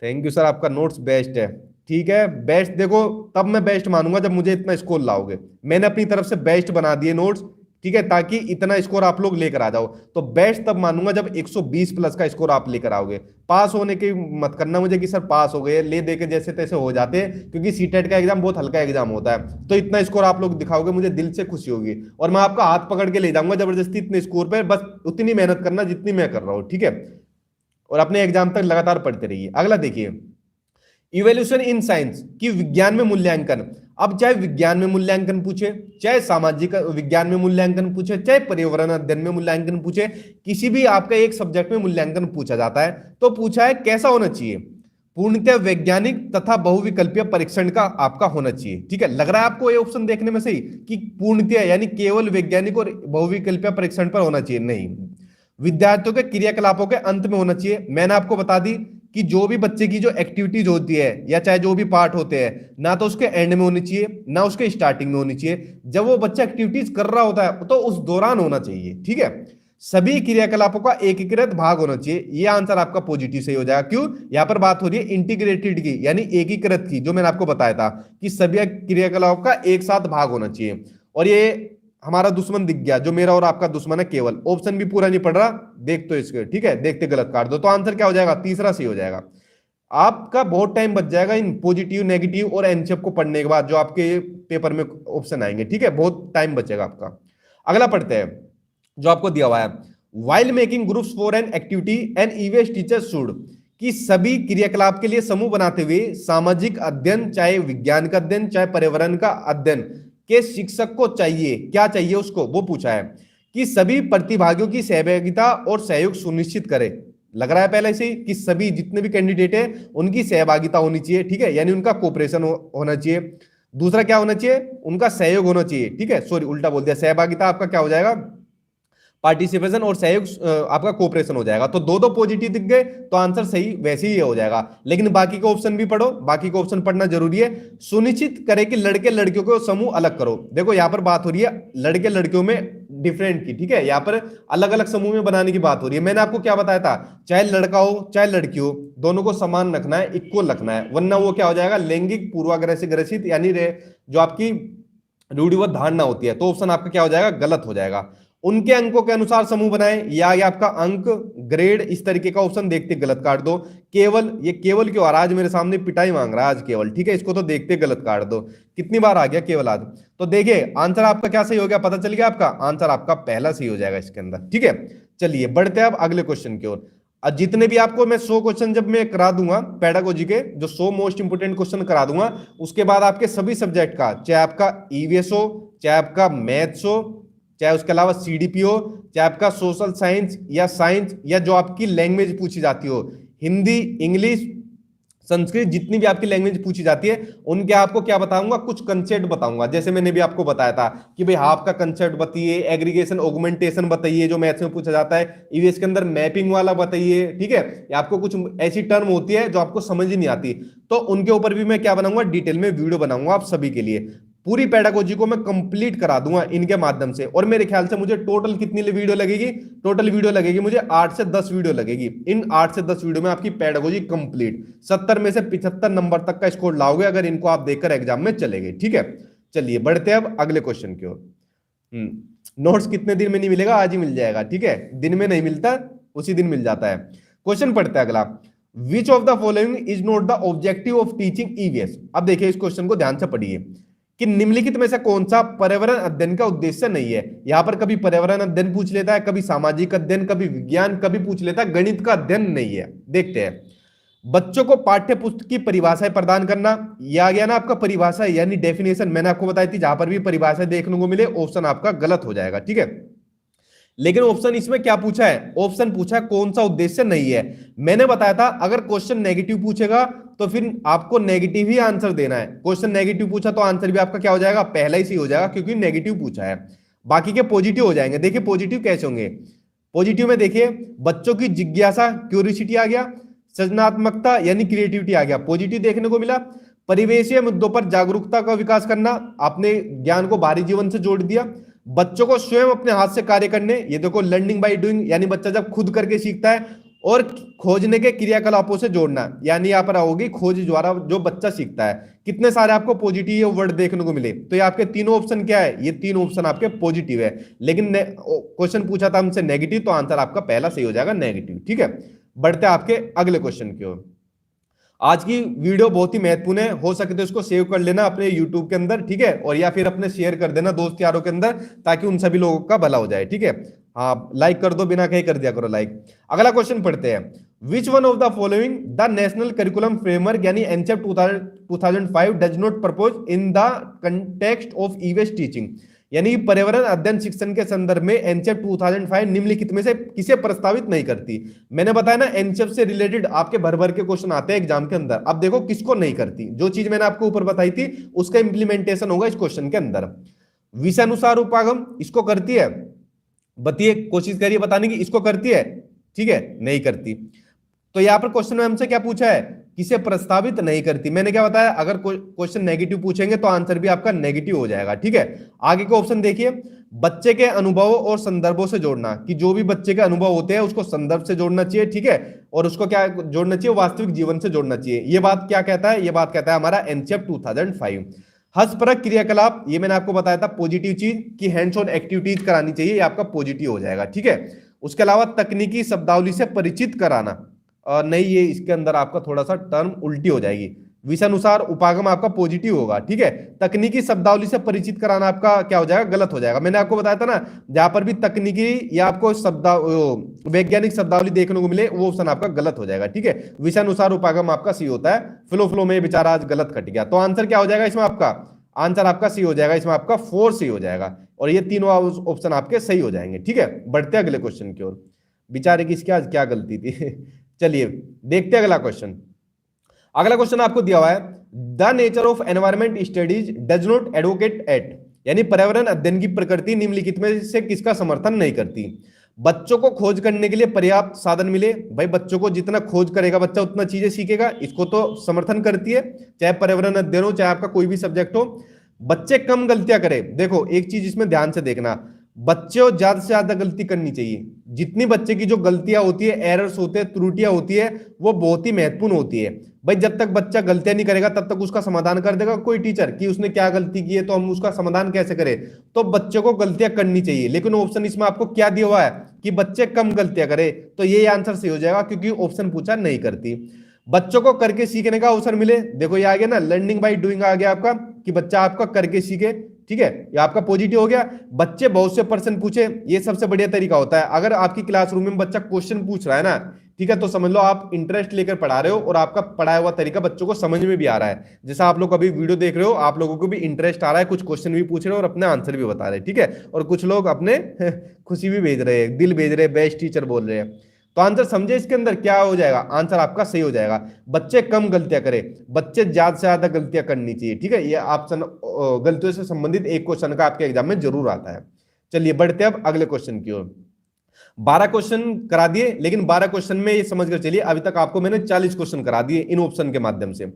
थैंक यू सर, आपका नोट्स बेस्ट है, ठीक है, बेस्ट। देखो तब मैं बेस्ट मानूंगा जब मुझे इतना स्कोर लाओगे, मैंने अपनी तरफ से बेस्ट बना दिए नोट्स, ठीक है, ताकि इतना स्कोर आप लोग लेकर आ जाओ। तो बेस्ट तब मानूंगा जब 120 प्लस का स्कोर आप लेकर आओगे। पास होने की मत करना मुझे कि सर पास हो गए, ले दे के जैसे तैसे हो जाते हैं, क्योंकि सीटेट का एग्जाम बहुत हल्का एग्जाम होता है। तो इतना स्कोर आप लोग दिखाओगे, मुझे दिल से खुशी होगी, और मैं आपका हाथ पकड़ के ले जाऊंगा जबरदस्ती इतने स्कोर पे। बस उतनी मेहनत करना जितनी मैं कर रहा हूं, ठीक है, और अपने एग्जाम तक लगातार पढ़ते रहिए। अगला देखिए, इवोल्यूशन इन साइंस की विज्ञान में मूल्यांकन। अब चाहे विज्ञान में मूल्यांकन पूछे, चाहे सामाजिक विज्ञान में मूल्यांकन पूछे, चाहे पर्यावरण अध्ययन में मूल्यांकन पूछे, किसी भी आपका एक सब्जेक्ट में मूल्यांकन पूछा जाता है, तो पूछा है कैसा होना चाहिए, पूर्णतः वैज्ञानिक तथा बहुविकल्पीय परीक्षण का आपका होना चाहिए। ठीक है, लग रहा है आपको ये ऑप्शन देखने में सही कि पूर्णतः यानी केवल वैज्ञानिक और बहुविकल्पीय परीक्षण पर होना चाहिए? नहीं, विद्यार्थियों के क्रियाकलापों के अंत में होना चाहिए। मैंने आपको बता दी कि जो भी बच्चे की जो एक्टिविटीज होती है या चाहे जो भी पार्ट होते हैं, ना तो उसके एंड में होनी चाहिए ना उसके स्टार्टिंग में होनी चाहिए। जब वो बच्चा एक्टिविटीज कर रहा होता है तो उस दौरान होना चाहिए। ठीक है, सभी क्रियाकलापों का एकीकृत भाग होना चाहिए। ये आंसर आपका पॉजिटिव सही हो जाएगा। क्यों? यहां पर बात हो रही है इंटीग्रेटेड की, यानी एकीकृत की, जो मैंने आपको बताया था कि सभी क्रियाकलापों का एक साथ भाग होना चाहिए। और ये हमारा दुश्मन दिख गया, जो मेरा और आपका दुश्मन है केवल। ऑप्शन भी पूरा नहीं पढ़ रहा, देख तो इसके, ठीक है, देखते गलत काट दो। तो आंसर क्या हो जाएगा? तीसरा सही हो जाएगा। आपका बहुत टाइम बच जाएगा इन पॉजिटिव, नेगेटिव और एनसीएफ को पढ़ने के बाद, जो आपके पेपर में ऑप्शन आएंगे। ठीक है, बहुत टाइम बचेगा आपका। अगला पढ़ते हैं जो आपको दिया हुआ है, while making groups for an activity and EVS teacher should, कि सभी क्रियाकलाप के लिए समूह बनाते हुए सामाजिक अध्ययन, चाहे विज्ञान का अध्ययन चाहे पर्यावरण का अध्ययन के शिक्षक को चाहिए। क्या चाहिए उसको? वो पूछा है कि सभी प्रतिभागियों की सहभागिता और सहयोग सुनिश्चित करे। लग रहा है पहले से कि सभी जितने भी कैंडिडेट है उनकी सहभागिता होनी चाहिए। ठीक है, यानी उनका कोऑपरेशन होना चाहिए। दूसरा क्या होना चाहिए? उनका सहयोग होना चाहिए। ठीक है, सॉरी उल्टा बोल दिया, सहभागिता आपका क्या हो जाएगा? पार्टिसिपेशन, और सहयोग आपका कोऑपरेशन हो जाएगा। तो दो दो पॉजिटिव दिख गए, तो आंसर सही वैसे ही हो जाएगा। लेकिन बाकी के ऑप्शन भी पढ़ो, बाकी के ऑप्शन पढ़ना जरूरी है। सुनिश्चित करें कि लड़के लड़कियों को समूह अलग करो। देखो यहां पर बात हो रही है लड़के लड़कियों में डिफरेंट की। ठीक है, यहां पर अलग अलग समूह में बनाने की बात हो रही है। मैंने आपको क्या बताया था? चाहे लड़का हो चाहे लड़की हो, दोनों को समान रखना है, इक्वल रखना है, वरना वो क्या हो जाएगा? लैंगिक पूर्वाग्रह से ग्रसित, यानी जो आपकी रूढ़िवाद धारणा होती है। तो ऑप्शन आपका क्या हो जाएगा? गलत हो जाएगा। उनके अंकों के अनुसार समूह बनाए, या ये आपका अंक ग्रेड इस तरीके का ऑप्शन देखते गलत काट दो। केवल, ये केवल क्यों आ रहा है आज मेरे सामने? पिटाई मांग रहा है आज केवल। ठीक है, इसको तो देखते गलत काट दो। कितनी बार आ गया केवल आज? तो देखिए आंसर आपका क्या सही हो गया, पता चल गया आपका आंसर आपका पहला सही हो जाएगा इसके अंदर। ठीक है, चलिए बढ़ते हैं अब अगले क्वेश्चन की ओर। जितने भी आपको मैं 100 क्वेश्चन जब मैं करा दूंगा पेडागोजी के, जो 100 मोस्ट इंपोर्टेंट क्वेश्चन करा दूंगा, उसके बाद आपके सभी सब्जेक्ट का, चाहे आपका ईवीएस हो, चाहे आपका मैथ्स हो, चाहे उसके अलावा सीडीपी हो, चाहे आपका सोशल साइंस या साइंस, या जो आपकी लैंग्वेज पूछी जाती हो, हिंदी, इंग्लिश, संस्कृत, जितनी भी आपकी लैंग्वेज पूछी जाती है, उनके आपको क्या बताऊंगा? कुछ कंसेप्ट बताऊंगा। जैसे मैंने भी आपको बताया था कि भाई हाफ का कंसेप्ट बताइए, एग्रीगेशन ऑगमेंटेशन बताइए जो मैथ्स में पूछा जाता है, ईवीएस के अंदर मैपिंग वाला बताइए। ठीक है, या आपको कुछ ऐसी टर्म होती है जो आपको समझ ही नहीं आती, तो उनके ऊपर भी मैं क्या बनाऊंगा? डिटेल में वीडियो बनाऊंगा आप सभी के लिए। पूरी पेडागोजी को मैं कंप्लीट करा दूंगा इनके माध्यम से। और मेरे ख्याल से मुझे टोटल कितनी वीडियो लगेगी? टोटल वीडियो लगेगी मुझे 8 से 10 वीडियो लगेगी। इन 8 से 10 वीडियो में आपकी पेडागोजी कंप्लीट, 70 में से 75 नंबर तक का स्कोर लाओगे अगर इनको आप देखकर एग्जाम में चलेंगे। ठीक है, चलिए बढ़ते हैं अब अगले क्वेश्चन की ओर। नोट्स कितने दिन में नहीं मिलेगा? आज ही मिल जाएगा। ठीक है, दिन में नहीं मिलता, उसी दिन मिल जाता है। क्वेश्चन पढ़ते हैं अगला, which of the following is not the objective of teaching EVS. अब देखिए इस क्वेश्चन को ध्यान से पढ़िए कि निम्नलिखित में से कौन सा पर्यावरण अध्ययन का उद्देश्य नहीं है। यहां पर कभी पर्यावरण अध्ययन पूछ लेता है, कभी सामाजिक अध्ययन, कभी विज्ञान, कभी पूछ लेता है गणित का अध्ययन नहीं है। देखते हैं, बच्चों को पाठ्य पुस्तक की परिभाषाएं प्रदान करना। यह आ गया ना आपका परिभाषा यानी डेफिनेशन, मैंने आपको बताई थी, जहां पर भी परिभाषा देखने को मिले ऑप्शन आपका गलत हो जाएगा। ठीक है, लेकिन ऑप्शन इसमें क्या पूछा है? ऑप्शन पूछा कौन सा उद्देश्य नहीं है। मैंने बताया था अगर क्वेश्चन नेगेटिव पूछेगा तो फिर आपको नेगेटिव ही आंसर देना है। क्वेश्चन नेगेटिव पूछा तो आंसर भी आपका क्या हो जाएगा? पहला ही सही हो जाएगा, क्योंकि नेगेटिव पूछा है। बाकी के पॉजिटिव हो जाएंगे। देखिए पॉजिटिव कैसे होंगे? पॉजिटिव में देखिए बच्चों की जिज्ञासा, क्यूरियोसिटी आ गया, सृजनात्मकता यानी क्रिएटिविटी आ गया, पॉजिटिव देखने को मिला। परिवेशीय मुद्दों पर जागरूकता का विकास करना, आपने ज्ञान को बाहरी जीवन से जोड़ दिया। बच्चों को स्वयं अपने हाथ से कार्य करने, ये देखो लर्निंग बाय डूइंग, यानी बच्चा जब खुद करके सीखता है। और खोजने के क्रियाकलापों से जोड़ना, यानी यहाँ पर आओगी खोज द्वारा जो बच्चा सीखता है। कितने सारे आपको पॉजिटिव वर्ड देखने को मिले, तो ये आपके तीनों ऑप्शन क्या है, ये तीन ऑप्शन आपके पॉजिटिव है। लेकिन क्वेश्चन पूछा था हमसे नेगेटिव, तो आंसर आपका पहला सही हो जाएगा नेगेटिव। ठीक है, बढ़ते आपके अगले क्वेश्चन की ओर। आज की वीडियो बहुत ही महत्वपूर्ण है, हो सके तो इसको सेव कर लेना अपने यूट्यूब के अंदर, ठीक है, और या फिर अपने शेयर कर देना दोस्त यारों के अंदर, ताकि उन सभी लोगों का भला हो जाए। ठीक है, हाँ लाइक कर दो, बिना कहीं कर दिया करो लाइक। अगला क्वेश्चन पढ़ते हैं, which one of the following the national curriculum framework यानी NCERT 2005 does not propose in the context of EVS teaching, यानी पर्यावरण अध्ययन शिक्षण के संदर्भ में एनसीईआरटी 2005 निम्नलिखित में से किसे प्रस्तावित नहीं करती। मैंने बताया ना एनसीईआरटी से रिलेटेड आपके भर भर के क्वेश्चन आते हैं एग्जाम के अंदर। अब देखो किसको नहीं करती, जो चीज मैंने आपको ऊपर बताई थी उसका इंप्लीमेंटेशन होगा इस क्वेश्चन के अंदर। विषयानुसार उपागम इसको करती है, बताइए, कोशिश करिए बताने की, इसको करती है, ठीक है, नहीं करती। तो यहां पर क्वेश्चन में हमसे क्या पूछा है, किसे प्रस्तावित नहीं करती। मैंने क्या बताया, अगर क्वेश्चन नेगेटिव पूछेंगे तो आंसर भी आपका नेगेटिव हो जाएगा। ठीक है, आगे का ऑप्शन देखिए, बच्चे के अनुभवों और संदर्भों से जोड़ना, कि जो भी बच्चे के अनुभव होते हैं उसको संदर्भ से जोड़ना चाहिए। ठीक है, और उसको क्या जोड़ना चाहिए, वास्तविक जीवन से जोड़ना चाहिए। ये बात क्या कहता है, ये बात कहता है हमारा एनसीईआरटी 2005। हस्तपरक क्रियाकलाप, ये मैंने आपको बताया था पॉजिटिव चीज की हैंड्स ऑन एक्टिविटीज करानी चाहिए, ये आपका पॉजिटिव हो जाएगा। ठीक है, उसके अलावा तकनीकी शब्दावली से परिचित कराना, नहीं, ये इसके अंदर आपका थोड़ा सा टर्म उल्टी हो जाएगी। विषयानुसार उपागम आपका पॉजिटिव होगा। ठीक है, तकनीकी शब्दावली से परिचित कराना आपका क्या हो जाएगा, गलत हो जाएगा। मैंने आपको बताया था ना, जहां पर भी तकनीकी या आपको वैज्ञानिक शब्दावली देखने को मिले वो ऑप्शन आपका गलत हो जाएगा। ठीक है, विषयानुसार उपागम आपका सी होता है। फ्लो में बेचारा आज गलत कट गया, तो आंसर क्या हो जाएगा इसमें, आपका आंसर आपका सी हो जाएगा, इसमें आपका 4 सी हो जाएगा, और ये तीनों ऑप्शन आपके सही हो जाएंगे। ठीक है, बढ़ते अगले क्वेश्चन की ओर। बेचारे की इसकी आज क्या गलती थी चलिए देखते हैं अगला क्वेश्चन। अगला क्वेश्चन आपको दिया हुआ है, the nature of environment studies does not advocate at, यानी पर्यावरण अध्ययन की प्रकृति निम्नलिखित में से किसका समर्थन नहीं करती। बच्चों को खोज करने के लिए पर्याप्त साधन मिले, भाई बच्चों को जितना खोज करेगा बच्चा उतना चीजें सीखेगा, इसको तो समर्थन करती है, चाहे पर्यावरण अध्ययन हो चाहे आपका कोई भी सब्जेक्ट हो। बच्चे कम गलतियां करें, देखो एक चीज इसमें ध्यान से देखना, बच्चों ज्यादा से ज्यादा गलती करनी चाहिए। जितनी बच्चे की जो गलतियां होती है, एरर्स होते हैं, त्रुटियां होती है, वो बहुत ही महत्वपूर्ण होती है। भाई जब तक बच्चा गलतियां नहीं करेगा तब तक उसका समाधान कर देगा कोई टीचर कि उसने क्या गलती की है, तो हम उसका समाधान कैसे करें। तो बच्चों को गलतियां करनी चाहिए, लेकिन ऑप्शन इसमें आपको क्या दिया हुआ है कि बच्चे कम गलतियां करें, तो ये आंसर सही हो जाएगा क्योंकि ऑप्शन पूछा नहीं करती। बच्चों को करके सीखने का अवसर मिले, देखो ये आ गया ना, लर्निंग बाय डूइंग आ गया आपका, कि बच्चा आपका करके सीखे। ठीक है, ये आपका पॉजिटिव हो गया। बच्चे बहुत से प्रश्न पूछे, ये सबसे बढ़िया तरीका होता है। अगर आपकी क्लासरूम में बच्चा क्वेश्चन पूछ रहा है ना, ठीक है, तो समझ लो आप इंटरेस्ट लेकर पढ़ा रहे हो और आपका पढ़ाया हुआ तरीका बच्चों को समझ में भी आ रहा है। जैसा आप लोग अभी वीडियो देख रहे हो, आप लोगों को भी इंटरेस्ट आ रहा है, कुछ क्वेश्चन भी पूछ रहे हो और अपने आंसर भी बता रहे हैं। ठीक है, और कुछ लोग अपने खुशी भी भेज रहे हैं, दिल भेज रहे हैं, बेस्ट टीचर बोल रहे हैं। तो आंसर समझे इसके अंदर क्या हो जाएगा, आंसर आपका सही हो जाएगा। बच्चे कम गलतियां करें, बच्चे ज्यादा से ज्यादा गलतियां करनी चाहिए। ठीक है, ये ऑप्शन गलतियों से संबंधित एक क्वेश्चन का आपके एग्जाम में जरूर आता है। चलिए बढ़ते अब अगले क्वेश्चन की ओर। 12 क्वेश्चन करा दिए, लेकिन 12 क्वेश्चन में ये समझ कर चलिए अभी तक आपको मैंने 40 क्वेश्चन करा दिए इन ऑप्शन के माध्यम से।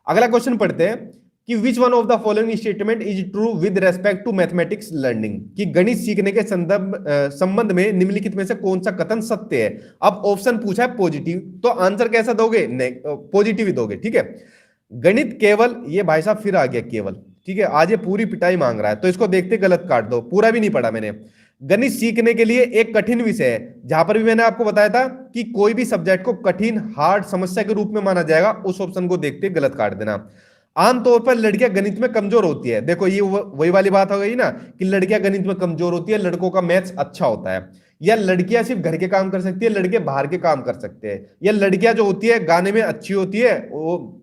अगला क्वेश्चन पढ़ते हैं कि which one of the following statement is true with respect to mathematics learning, कि गणित सीखने के संबंध में निम्नलिखित में से कौन सा कथन सत्य है। अब ऑप्शन पूछा है पॉजिटिव, तो आंसर कैसा दोगे, पॉजिटिव ही दोगे। ठीक है, गणित केवल, ये भाई साहब फिर आ गया केवल, ठीक है, आज ये पूरी पिटाई मांग रहा है, तो इसको देखते गलत काट दो, पूरा भी नहीं पढ़ा मैंने। गणित सीखने के लिए एक कठिन विषय है, जहां पर भी मैंने आपको बताया था कि कोई भी सब्जेक्ट को कठिन हार्ड समस्या के रूप में माना जाएगा, उस ऑप्शन को देखते गलत काट देना। आमतौर पर लड़कियां गणित में कमजोर होती है, देखो ये वही वाली बात हो गई ना कि लड़कियां गणित में कमजोर होती है, लड़कों का मैथ्स अच्छा होता है। या लड़कियां सिर्फ घर के काम कर सकती है, लड़के बाहर के काम कर सकते हैं। या लड़कियां जो होती है गाने में अच्छी होती है, वो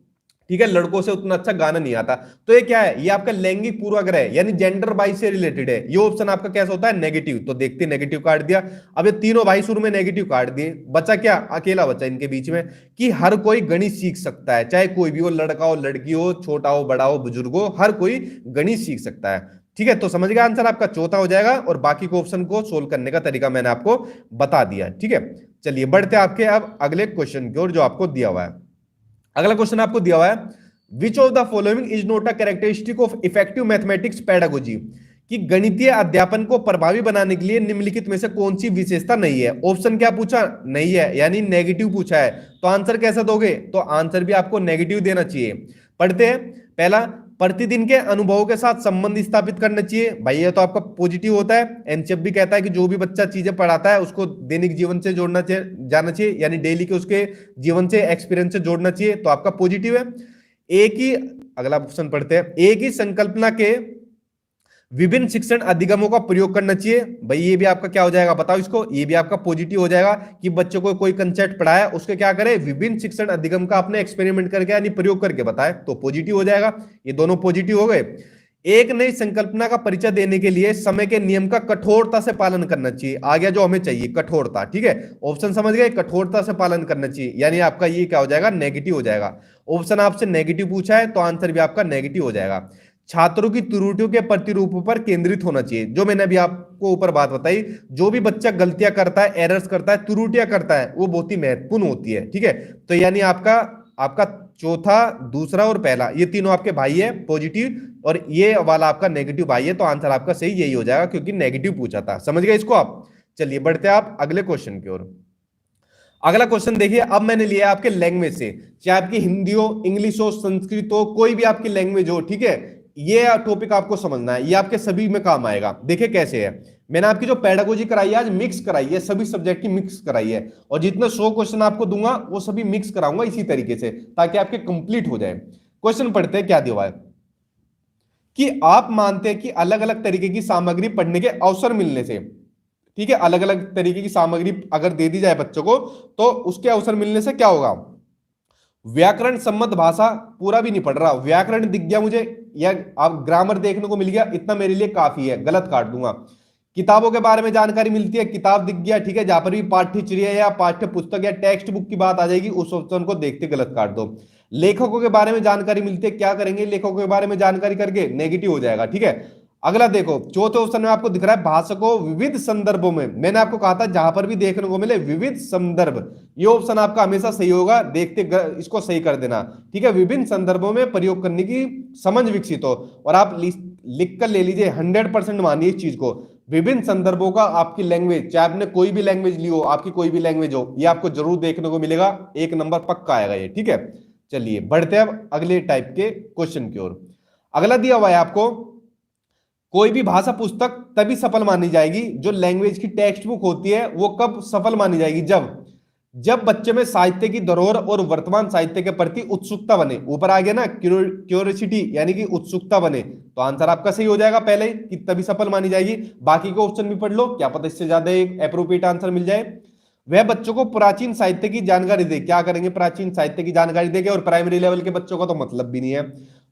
ठीक है, लड़कों से उतना अच्छा गाना नहीं आता। तो ये क्या है, ये आपका लैंगिक पूर्वाग्रह है, यानी जेंडर बाइस से रिलेटेड है। ये ऑप्शन आपका कैसा होता है, नेगेटिव, तो देखते नेगेटिव काट दिया। अब ये तीनों भाई शुरू में नेगेटिव काट दिए, बचा क्या, अकेला बचा इनके बीच में कि हर कोई गणित सीख सकता है, चाहे कोई भी हो, लड़का हो लड़की हो, छोटा हो बड़ा हो बुजुर्ग हो, हर कोई गणित सीख सकता है। ठीक है, तो समझ गया, आंसर आपका चौथा हो जाएगा, और बाकी को ऑप्शन को सोल्व करने का तरीका मैंने आपको बता दिया। ठीक है, चलिए बढ़ते आपके अब अगले क्वेश्चन की ओर जो आपको दिया हुआ है। अगला क्वेश्चन आपको दिया हुआ है, Which of the following is not a characteristic of effective mathematics pedagogy, कि गणितीय अध्यापन को प्रभावी बनाने के लिए निम्नलिखित में से कौन सी विशेषता नहीं है। ऑप्शन क्या पूछा, नहीं है, यानी नेगेटिव पूछा है। तो आंसर कैसा दोगे, तो आंसर भी आपको नेगेटिव देना चाहिए। पढ़ते हैं। पहला, प्रतिदिन के अनुभवों के साथ संबंध स्थापित करना चाहिए। भाई ये तो आपका पॉजिटिव होता है। एनसीएफ भी कहता है कि जो भी बच्चा चीजें पढ़ाता है उसको दैनिक जीवन से जोड़ना चाहिए, जाना चाहिए, यानी डेली के उसके जीवन से, एक्सपीरियंस से जोड़ना चाहिए। तो आपका पॉजिटिव है। एक ही, अगला ऑप्शन पढ़ते हैं, एक ही संकल्पना के विभिन्न शिक्षण अधिगमों का प्रयोग करना चाहिए। भाई ये भी आपका क्या हो जाएगा, बताओ इसको, ये भी आपका पॉजिटिव हो जाएगा कि बच्चों को कोई कंसेप्ट पढ़ाया उसके क्या करे, विभिन्न शिक्षण अधिगम का आपने एक्सपेरिमेंट करके यानी प्रयोग करके बताए, तो पॉजिटिव हो जाएगा। ये दोनों पॉजिटिव हो गए। एक नई संकल्पना का परिचय देने के लिए समय के नियम का कठोरता से पालन करना चाहिए। आ गया जो हमें चाहिए, कठोरता। ठीक है, ऑप्शन समझ गए, कठोरता से पालन करना चाहिए, यानी आपका ये क्या हो जाएगा, नेगेटिव हो जाएगा। ऑप्शन आपसे नेगेटिव पूछा है तो आंसर भी आपका नेगेटिव हो जाएगा। छात्रों की त्रुटियों के प्रतिरूपों पर केंद्रित होना चाहिए। जो मैंने अभी आपको ऊपर बात बताई, जो भी बच्चा गलतियां करता है, एरर्स करता है, त्रुटियां करता है, वो बहुत ही महत्वपूर्ण होती है। ठीक है, तो यानी आपका आपका चौथा, दूसरा और पहला, ये तीनों आपके भाई है पॉजिटिव, और ये वाला आपका नेगेटिव भाई है। तो आंसर आपका सही यही हो जाएगा क्योंकि नेगेटिव पूछा था। समझ गए इसको आप। चलिए बढ़ते हैं आप अगले क्वेश्चन की ओर। अगला क्वेश्चन देखिए, अब मैंने लिया आपके लैंग्वेज से, चाहे आपकी हिंदी हो, इंग्लिश हो, संस्कृत हो, कोई भी आपकी लैंग्वेज हो। ठीक है, ये टॉपिक आपको समझना है, ये आपके सभी में काम आएगा। देखिए कैसे है, मैंने आपकी जो पेडागोजी कराई है आज मिक्स कराई है, सभी सब्जेक्ट की मिक्स कराई है, और जितने 100 क्वेश्चन आपको दूंगा वो सभी मिक्स कराऊंगा इसी तरीके से, ताकि आपके कंप्लीट हो जाए। क्वेश्चन पढ़ते हैं, क्या दिया हुआ है कि आप मानते हैं कि अलग अलग तरीके की सामग्री पढ़ने के अवसर मिलने से, ठीक है, अलग अलग तरीके की सामग्री अगर दे दी जाए बच्चों को तो उसके अवसर मिलने से क्या होगा, व्याकरण सम्मत भाषा, पूरा भी नहीं पढ़ रहा, व्याकरण दिख गया मुझे या आप ग्रामर देखने को मिल गया, इतना मेरे लिए काफी है, गलत काट दूंगा। किताबों के बारे में जानकारी मिलती है, किताब दिख गया, ठीक है, जहां पर भी पाठ्यचर्या या पाठ्य पुस्तक या टेक्स्ट बुक की बात आ जाएगी उस ऑप्शन को देखते गलत काट दो। लेखकों के बारे में जानकारी मिलती है, क्या करेंगे लेखकों के बारे में जानकारी करके, नेगेटिव हो जाएगा। ठीक है, अगला देखो, चौथे ऑप्शन में आपको दिख रहा है भाषा को विविध संदर्भों में, मैंने आपको कहा था जहां पर भी देखने को मिले विविध संदर्भ, ये ऑप्शन आपका हमेशा सही होगा, देखते इसको सही कर देना। ठीक है, विभिन्न संदर्भों में प्रयोग करने की समझ विकसित हो, और आप लिख कर ले लीजिए, 100% मानिए इस चीज को, विभिन्न संदर्भों का आपकी लैंग्वेज, चाहे आपने कोई भी लैंग्वेज ली हो, आपकी कोई भी लैंग्वेज हो, ये आपको जरूर देखने को मिलेगा, 1 नंबर पक्का आएगा ये। ठीक है, चलिए बढ़ते हैं अब अगले टाइप के क्वेश्चन की ओर। अगला दिया हुआ है आपको, कोई भी भाषा पुस्तक तभी सफल मानी जाएगी, जो लैंग्वेज की टेक्स्ट बुक होती है वो कब सफल मानी जाएगी, जब बच्चे में साहित्य की धरोहर और वर्तमान साहित्य के प्रति उत्सुकता बने। ऊपर आ गया ना, क्यूरियोसिटी यानी कि उत्सुकता बने, तो आंसर आपका सही हो जाएगा पहले ही कि तभी सफल मानी जाएगी। बाकी के ऑप्शन भी पढ़ लो, क्या पता इससे ज्यादा एक एप्रोप्रिएट आंसर मिल जाए। वह बच्चों को प्राचीन साहित्य की जानकारी दे, क्या करेंगे, प्राचीन साहित्य की जानकारी देंगे, और प्राइमरी लेवल के बच्चों का तो मतलब भी नहीं है।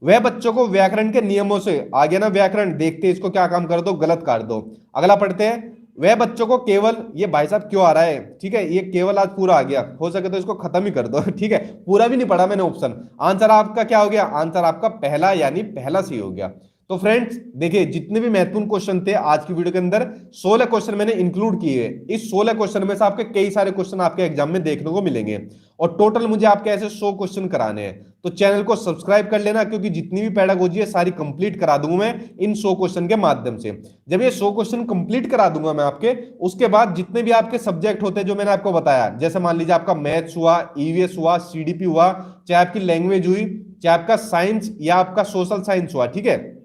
वह बच्चों को व्याकरण के नियमों से, आ गया ना व्याकरण, देखते इसको क्या काम कर दो, गलत काट दो। अगला पढ़ते हैं, वह बच्चों को केवल, ये भाई साहब क्यों आ रहा है, ठीक है, ये केवल आज पूरा आ गया, हो सके तो इसको खत्म ही कर दो। ठीक है, पूरा भी नहीं पढ़ा मैंने ऑप्शन, आंसर आपका क्या हो गया, आंसर आपका पहला, यानी पहला सही हो गया। तो फ्रेंड्स देखिए, जितने भी महत्वपूर्ण क्वेश्चन थे आज की वीडियो के अंदर, 16 क्वेश्चन मैंने इंक्लूड किए हैं। इस 16 क्वेश्चन में से आपके कई सारे क्वेश्चन आपके एग्जाम में देखने को मिलेंगे, और टोटल मुझे आपके ऐसे 100 क्वेश्चन कराने हैं। तो चैनल को सब्सक्राइब कर लेना, क्योंकि जितनी भी पेडागोजी है सारी कंप्लीट करा दूंगा मैं इन 100 क्वेश्चन के माध्यम से। जब ये 100 क्वेश्चन कंप्लीट करा दूंगा मैं आपके, उसके बाद जितने भी आपके सब्जेक्ट होते हैं जो मैंने आपको बताया, जैसे मान लीजिए आपका मैथ्स हुआ, ईवीएस हुआ, सीडीपी हुआ, चाहे आपकी लैंग्वेज हुई, चाहे आपका साइंस या आपका सोशल साइंस हुआ, ठीक है,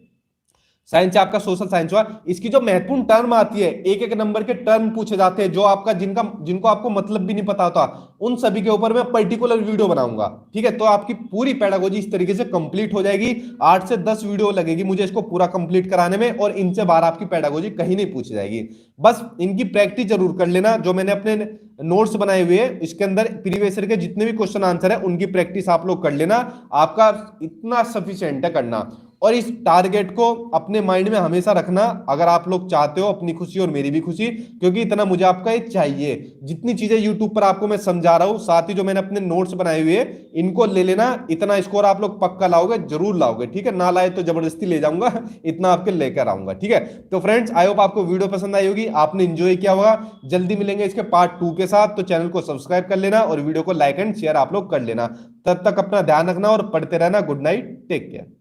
साइंस आपका सोशल साइंस हुआ, इसकी जो महत्वपूर्ण टर्म आती है, एक एक नंबर के टर्म पूछे जाते हैं, जो आपका जिनको आपको मतलब भी नहीं पता होता, उन सभी के ऊपर मैं पर्टिकुलर वीडियो बनाऊंगा। ठीक है, तो आपकी पूरी पेडागोजी इस तरीके से कंप्लीट हो जाएगी। 8 से 10 वीडियो लगेगी मुझे इसको पूरा कंप्लीट कराने में, और इनसे बाहर आपकी पेडागोजी कहीं नहीं पूछी जाएगी। बस इनकी प्रैक्टिस जरूर कर लेना, जो मैंने अपने नोट्स बनाए हुए हैं इसके अंदर प्रीवियस ईयर के जितने भी क्वेश्चन आंसर है उनकी प्रैक्टिस आप लोग कर लेना, आपका इतना सफिशिएंट है करना। और इस टारगेट को अपने माइंड में हमेशा रखना, अगर आप लोग चाहते हो अपनी खुशी और मेरी भी खुशी, क्योंकि इतना मुझे आपका ये चाहिए। जितनी चीजें यूट्यूब पर आपको मैं समझा रहा हूं, साथ ही जो मैंने अपने नोट्स बनाए हुए हैं इनको ले लेना, इतना स्कोर आप लोग पक्का लाओगे, जरूर लाओगे। ठीक है, ना लाए तो जबरदस्ती ले जाऊंगा, इतना आपके लेकर आऊंगा। ठीक है, तो फ्रेंड्स आई होप आपको वीडियो पसंद आई होगी, आपने एंजॉय किया होगा। जल्दी मिलेंगे इसके पार्ट 2 के साथ, तो चैनल को सब्सक्राइब कर लेना और वीडियो को लाइक एंड शेयर आप लोग कर लेना। तब तक अपना ध्यान रखना और पढ़ते रहना। Good night, take care.